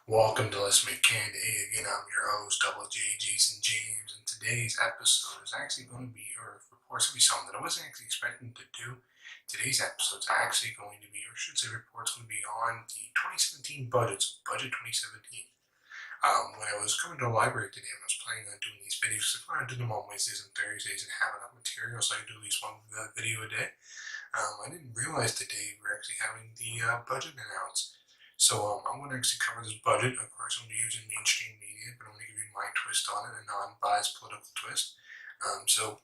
Welcome to Let's Make Canada Again. I'm your host, Double J Jason James, and today's episode is actually going to be, or reports to be something that I wasn't actually expecting to do. Today's episode is actually going to be, or should say, reports going to be on the 2017 budget, so Budget 2017. When I was coming to the library today, I was planning on doing these videos. I plan on doing them on Wednesdays and Thursdays and have enough material so I can do at least one video a day. I didn't realize today we're actually having the budget announced. So I'm going to actually cover this budget. Of course, I'm going to be using mainstream media, but I'm going to give you my twist on it, a non-biased political twist. So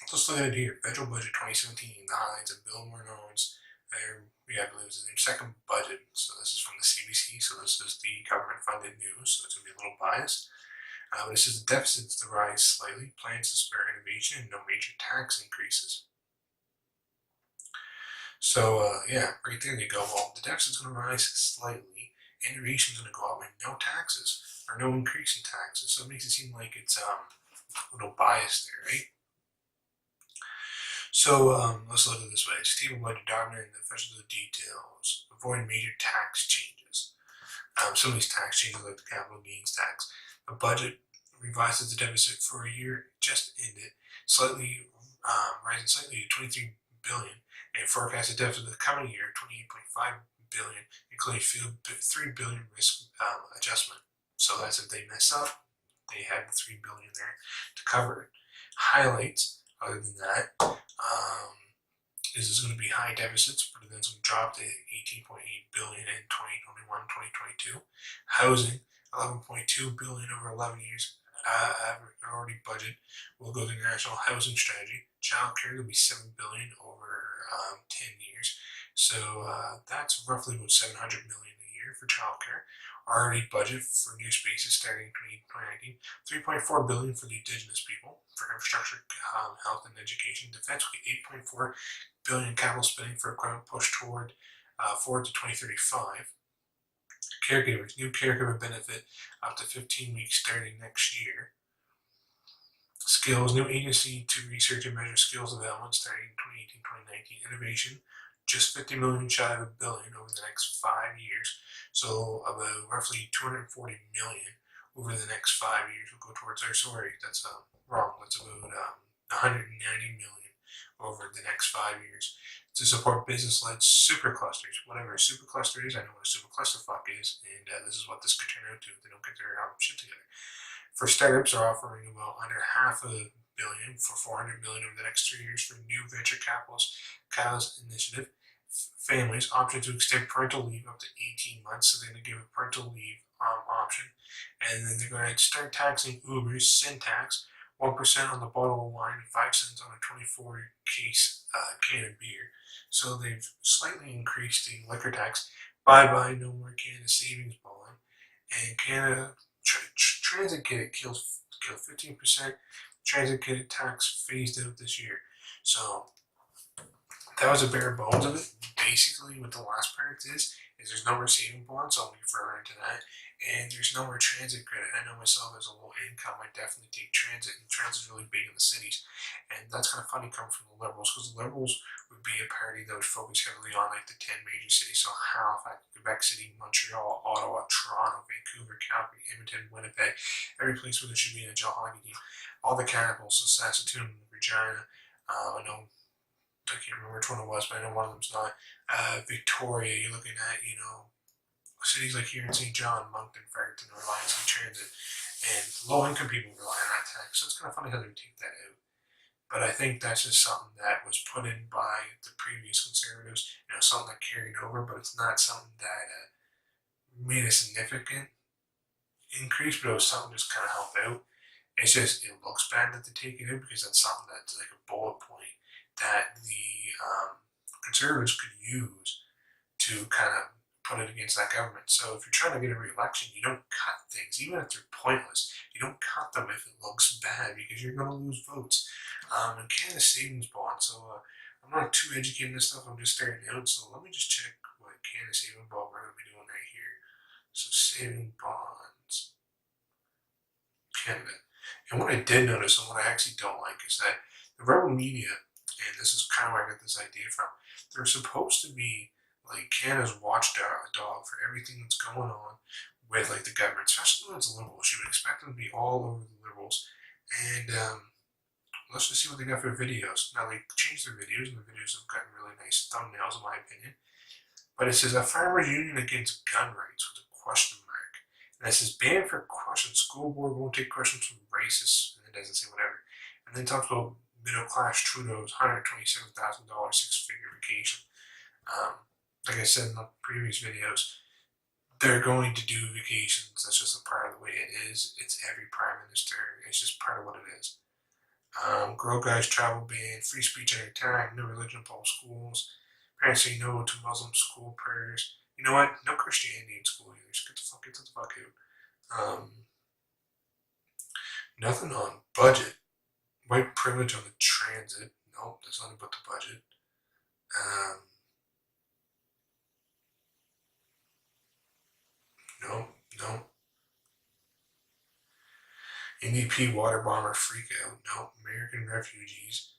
let's look at it here. Federal Budget 2017, the highlights of Bill Murno's, I believe it's his second budget. So this is from the CBC, so this is the government-funded news, so it's going to be a little biased. But it says the deficits to rise slightly, plans to spur innovation, and no major tax increases. So yeah, right there they go. Well, the deficit's going to rise slightly. Innovation's going to go up, and no taxes or no increase in taxes. So it makes it seem like it's a little biased there, right? So let's look at it this way: stable budget dominant and official details. Avoid major tax changes. Some of these tax changes, like the capital gains tax, the budget revises the deficit for a year just ended, slightly rising slightly to 23 billion, and forecasted deficit for the coming year 28.5 billion, including 3 billion risk adjustment. So that's if they mess up, they had the 3 billion there to cover it. Highlights, other than that, is this going to be high deficits, but then it's going to drop to 18.8 billion in 2021-2022. Housing, 11.2 billion over 11 years. Already budget will go to the national housing strategy. Childcare will be 7 billion over 10 years. So that's roughly about 700 million a year for childcare. Already budget for new spaces starting in 2019. 3.4 billion for the indigenous people for infrastructure, health, and education. Defense will get 8.4 billion capital spending for equipment pushed forward to 2035. Caregivers, new caregiver benefit up to 15 weeks starting next year. Skills, new agency to research and measure skills development starting in 2018-2019. Innovation, just 50 million shy of $1 billion over the next 5 years. So about roughly 240 million over the next 5 years will go towards our sorry, that's wrong. That's about 190 million over the next 5 years to support business-led superclusters. Whatever a supercluster is, I know what a superclusterfuck is, and this is what this could turn out to if they don't get their shit together. For startups, are offering about under $500 million for 400 million over the next 3 years for new venture capitalists, CAUS initiative. Families option to extend parental leave up to 18 months, so they're going to give a parental leave option, and then they're going to start taxing Uber's sin tax. 1% on the bottle of wine and 5 cents on a 24-case can of beer. So they've slightly increased the liquor tax. Bye-bye, no more Canada savings bond. And Canada transit kit killed 15%. Transit kit tax phased out this year. So that was a bare bones of it. Basically, what the last part is there's no more saving bonds, so I'll be referring to that. And there's no more transit credit. I know myself as a low income, I definitely take transit, and transit's really big in the cities. And that's kind of funny coming from the Liberals, because the Liberals would be a party that would focus heavily on like the 10 major cities, so Halifax, Quebec City, Montreal, Ottawa, Toronto, Vancouver, Calgary, Edmonton, Winnipeg, every place where there should be a NHL hockey team. All the capitals, so Saskatoon, Regina, I know I can't remember which one it was, but I know one of them's not. Victoria, you're looking at, cities like here in St. John, Moncton, Fredericton, rely on some transit, and low-income people rely on that tax. So it's kind of funny how they take that out. But I think that's just something that was put in by the previous Conservatives, something that carried over, but it's not something that made a significant increase, but it was something just kind of helped out. It's just, it looks bad that they take it in because that's something that's like a bullet point that the Conservatives could use to kind of put it against that government. So if you're trying to get a re-election, you don't cut things, even if they're pointless. You don't cut them if it looks bad because you're going to lose votes. And Canada savings bond. So I'm not too educated in this stuff. I'm just starting out. So let me just check what Canada savings bond we're going to be doing right here. So saving bonds, Canada. And what I did notice, and what I actually don't like, is that the rebel media, and this is kind of where I got this idea from, they're supposed to be like Canada's watchdog for everything that's going on with like the government, especially when it's liberals. You would expect them to be all over the liberals. And let's just see what they got for videos. Now they changed their videos, and the videos have gotten really nice thumbnails, in my opinion. But it says a farmers union against gun rights with a question mark. And it says ban for questions. School board won't take questions from racists. And it doesn't say whatever. And then it talks about middle class Trudeau's $127,000 six-figure vacation. Like I said in the previous videos, they're going to do vacations. That's just a part of the way it is. It's every prime minister. It's just part of what it is. Girl guys travel ban, free speech any time, no religion in public schools. Parents say no to Muslim school prayers. You know what? No Christianity in school either. Just get the fuck out. Nothing on budget. White privilege on the transit. Nope, there's nothing but the budget. No. NDP water bomber freakout. No. American refugees.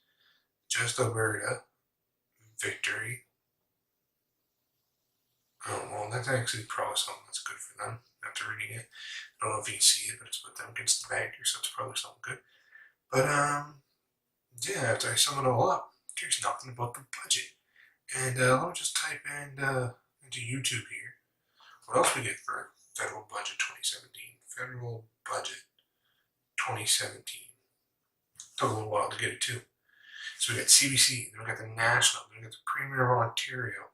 Just Alberta. Victory. Oh, well, that's actually probably something that's good for them after reading it. I don't know if you can see it, but it's with them against the bankers, so it's probably something good. But, yeah, after I sum it all up, there's nothing about the budget. And let me just type in into YouTube here. What else we get for federal budget 2017? Federal budget 2017. Took a little while to get it too. So we got CBC, then we got the National, then we got the Premier of Ontario,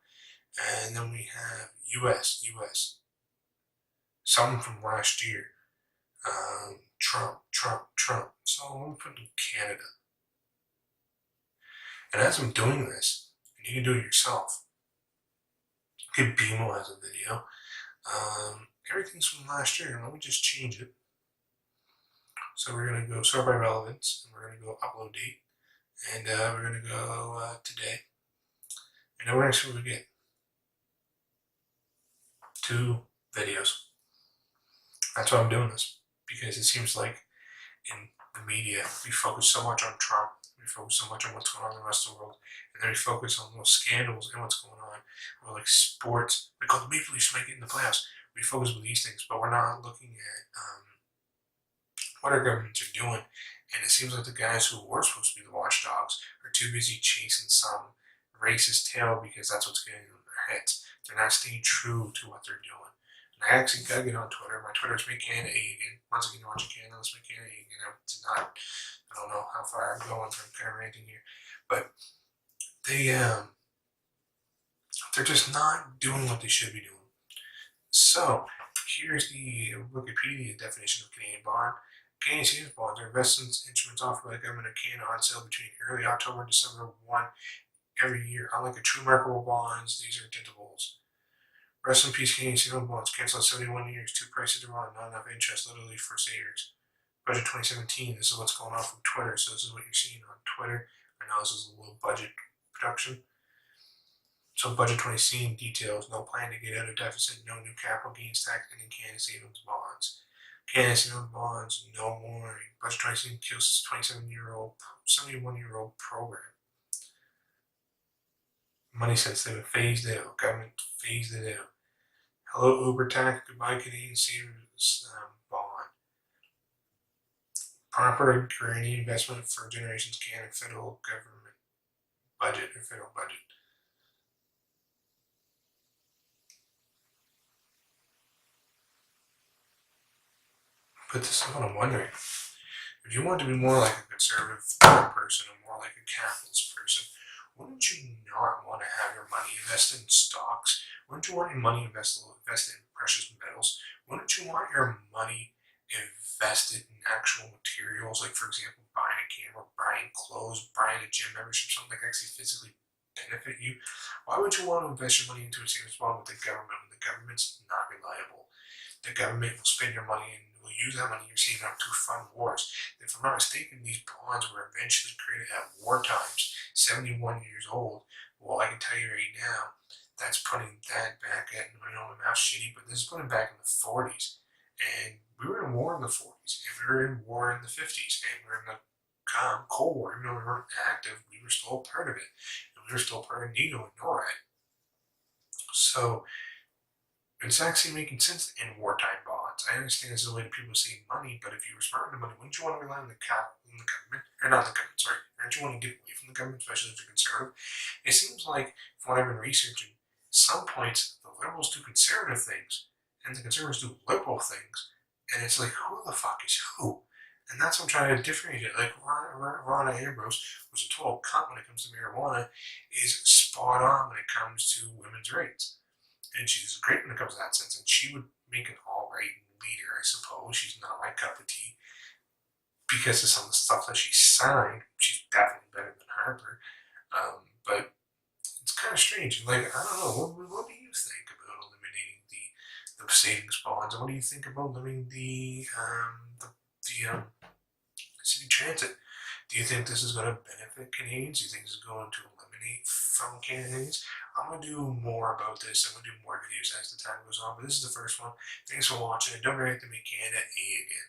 and then we have US. Something from last year. Trump. So I'm going to put in Canada. And as I'm doing this, and you can do it yourself, okay, BMO has a video. Everything's from last year. Let me just change it. So we're going to go sort by relevance, and we're going to go upload date, and we're going to go today. And then we're going to see what we get. 2 videos. That's why I'm doing this, because it seems like in the media we focus so much on Trump, we focus so much on what's going on in the rest of the world, and then we focus on those scandals and what's going on, or like sports. We call the Maple Leafs make it in the playoffs. We focus on these things, but we're not looking at what our governments are doing. And it seems like the guys who were supposed to be the watchdogs are too busy chasing some racist tail because that's what's getting in their heads. They're not staying true to what they're doing. And I actually gotta get on Twitter. My Twitter is MakeCanadaEhAgain. Once again, you're watching Canada, let's make Canada again. I don't know how far I'm going from kind of ranting here, but they're just not doing what they should be doing. So here's the Wikipedia definition of Canadian bond. Canadian savings bonds are investment instruments offered by the government of Canada on sale between early October and December 1 every year. Unlike a true marketable bonds, these are tentables. Rest in peace, Canadian savings bonds. Cancel at 71 years. Too pricey to run. Not enough interest, literally for savers. Budget 2017. This is what's going on from Twitter. So this is what you're seeing on Twitter. I know this is a little budget production. So budget 2017 details. No plan to get out of deficit. No new capital gains tax. And in Canada savings bonds. Canada savings bonds. No more. Budget 2017 kills 71-year-old program. Money since they were phased out. Government phased it out. Hello Uber tax. Goodbye Canadian savings bond. Proper guaranteed investment for generations. Canada federal government budget or federal budget. But this is what I'm wondering. If you want to be more like a conservative person or more like a capitalist person, wouldn't you not want to have your money invested in stocks? Wouldn't you want your money invested in precious metals? Wouldn't you want your money invested in actual materials, like for example, buying a camera, buying clothes, buying a gym membership, something that actually physically benefit you? Why would you want to invest your money into a savings bond with the government when the government's not reliable? The government will spend your money and will use that money you're saving up to fund wars. If I'm not mistaken, these bonds were eventually created at war times, 71 years old. Well, I can tell you right now, that's putting that back at, I know my math's shitty, but this is putting back in the 40s. And we were in war in the 40s, and we were in war in the 50s, and we were in the Cold War. Even though we weren't active, we were still a part of it. And we were still part of NATO and NORAD. So it's actually making sense in wartime bonds. I understand this is a way that people save money, but if you were smart with the money, wouldn't you want to rely on the government? Or not the government, sorry. Aren't you want to get away from the government, especially if you're conservative? It seems like, from what I've been researching, some points the liberals do conservative things and the conservatives do liberal things. And it's like, who the fuck is who? And that's what I'm trying to differentiate. Like Ronna Ambrose was a total cunt when it comes to marijuana, is spot on when it comes to women's rights. And she's great when it comes to that sense. And she would make an all-right leader, I suppose. She's not my cup of tea. Because of some of the stuff that she signed, she's definitely better than Harper. But it's kind of strange. Like, I don't know, what do you think about eliminating the savings bonds? And what do you think about limiting the city transit? Do you think this is going to benefit Canadians? Do you think this is going to eliminate from Canadians? I'm going to do more about this. I'm going to do more videos as the time goes on, but this is the first one. Thanks for watching, and don't forget to make Canada A again.